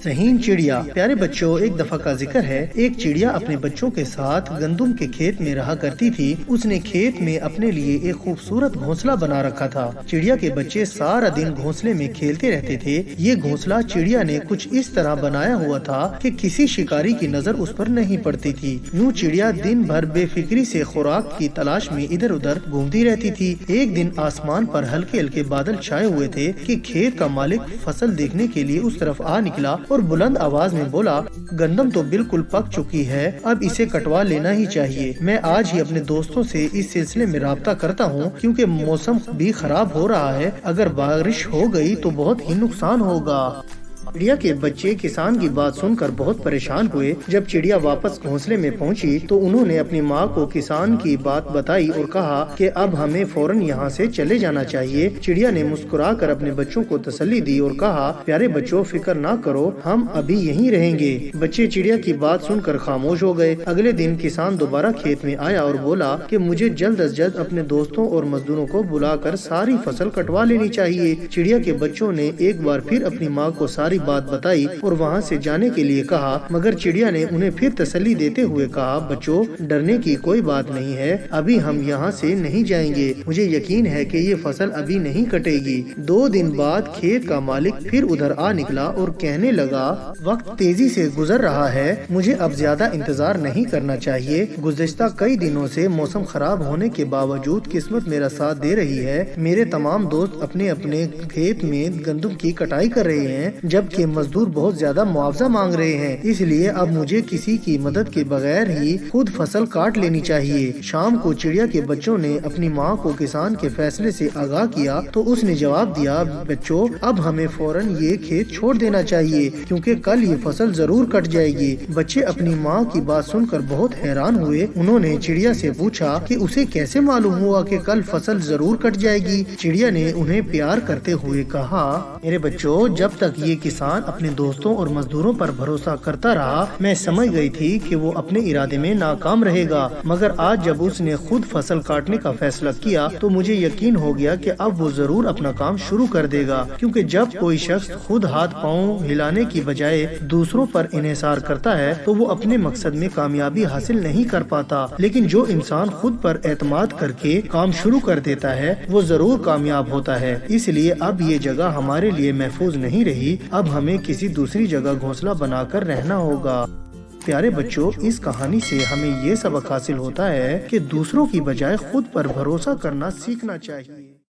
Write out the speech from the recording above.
ذہین چڑیا۔ پیارے بچوں، ایک دفعہ کا ذکر ہے، ایک چڑیا اپنے بچوں کے ساتھ گندم کے کھیت میں رہا کرتی تھی۔ اس نے کھیت میں اپنے لیے ایک خوبصورت گھونسلہ بنا رکھا تھا۔ چڑیا کے بچے سارا دن گھونسلے میں کھیلتے رہتے تھے۔ یہ گھونسلہ چڑیا نے کچھ اس طرح بنایا ہوا تھا کہ کسی شکاری کی نظر اس پر نہیں پڑتی تھی۔ یوں چڑیا دن بھر بے فکری سے خوراک کی تلاش میں ادھر ادھر گھومتی رہتی تھی۔ ایک دن آسمان پر ہلکے ہلکے بادل چھائے ہوئے تھے کہ کھیت کا مالک فصل دیکھنے کے لیے اس طرف آ نکلا اور بلند آواز میں بولا، گندم تو بالکل پک چکی ہے، اب اسے کٹوا لینا ہی چاہیے۔ میں آج ہی اپنے دوستوں سے اس سلسلے میں رابطہ کرتا ہوں، کیونکہ موسم بھی خراب ہو رہا ہے۔ اگر بارش ہو گئی تو بہت ہی نقصان ہوگا۔ چڑیا کے بچے کسان کی بات سن کر بہت پریشان ہوئے۔ جب چڑیا واپس گھونسلے میں پہنچی تو انہوں نے اپنی ماں کو کسان کی بات بتائی اور کہا کہ اب ہمیں فوراً یہاں سے چلے جانا چاہیے۔ چڑیا نے مسکرا کر اپنے بچوں کو تسلی دی اور کہا، پیارے بچوں، فکر نہ کرو، ہم ابھی یہیں رہیں گے۔ بچے چڑیا کی بات سن کر خاموش ہو گئے۔ اگلے دن کسان دوبارہ کھیت میں آیا اور بولا کہ مجھے جلد از جلد اپنے دوستوں اور مزدوروں کو بلا کر ساری فصل کٹوا لینی چاہیے۔ چڑیا کے بچوں نے ایک بار پھر اپنی ماں کو ساری بات بتائی اور وہاں سے جانے کے لیے کہا، مگر چڑیا نے انہیں پھر تسلی دیتے ہوئے کہا، بچوں، ڈرنے کی کوئی بات نہیں ہے، ابھی ہم یہاں سے نہیں جائیں گے، مجھے یقین ہے کہ یہ فصل ابھی نہیں کٹے گی۔ 2 دن بعد کھیت کا مالک پھر ادھر آ نکلا اور کہنے لگا، وقت تیزی سے گزر رہا ہے، مجھے اب زیادہ انتظار نہیں کرنا چاہیے۔ گزشتہ کئی دنوں سے موسم خراب ہونے کے باوجود قسمت میرا ساتھ دے رہی ہے۔ میرے تمام دوست اپنے اپنے کھیت میں گندم کی کٹائی کر رہے ہیں، جبکہ مزدور بہت زیادہ معاوضہ مانگ رہے ہیں۔ اس لیے اب مجھے کسی کی مدد کے بغیر ہی خود فصل کاٹ لینی چاہیے۔ شام کو چڑیا کے بچوں نے اپنی ماں کو کسان کے فیصلے سے آگاہ کیا تو اس نے جواب دیا، بچوں، اب ہمیں فوراً یہ کھیت چھوڑ دینا چاہیے، کیونکہ کل یہ فصل ضرور کٹ جائے گی۔ بچے اپنی ماں کی بات سن کر بہت حیران ہوئے۔ انہوں نے چڑیا سے پوچھا کہ اسے کیسے معلوم ہوا کہ کل فصل ضرور کٹ جائے گی۔ چڑیا نے انہیں پیار کرتے ہوئے کہا، میرے بچوں، جب تک یہ کسان اپنے دوستوں اور مزدوروں پر بھروسہ کرتا رہا، میں سمجھ گئی تھی کہ وہ اپنے ارادے میں ناکام رہے گا، مگر آج جب اس نے خود فصل کاٹنے کا فیصلہ کیا تو مجھے یقین ہو گیا کہ اب وہ ضرور اپنا کام شروع کر دے گا، کیونکہ جب کوئی شخص خود ہاتھ پاؤں ہلانے کی بجائے دوسروں پر انحصار کرتا ہے تو وہ اپنے مقصد میں کامیابی حاصل نہیں کر پاتا، لیکن جو انسان خود پر اعتماد کر کے کام شروع کر دیتا ہے وہ ضرور کامیاب ہوتا ہے۔ اس لیے اب یہ جگہ ہمارے لیے محفوظ نہیں رہی، اب ہمیں کسی دوسری جگہ گھونسلہ بنا کر رہنا ہوگا۔ پیارے بچوں، اس کہانی سے ہمیں یہ سبق حاصل ہوتا ہے کہ دوسروں کی بجائے خود پر بھروسہ کرنا سیکھنا چاہیے۔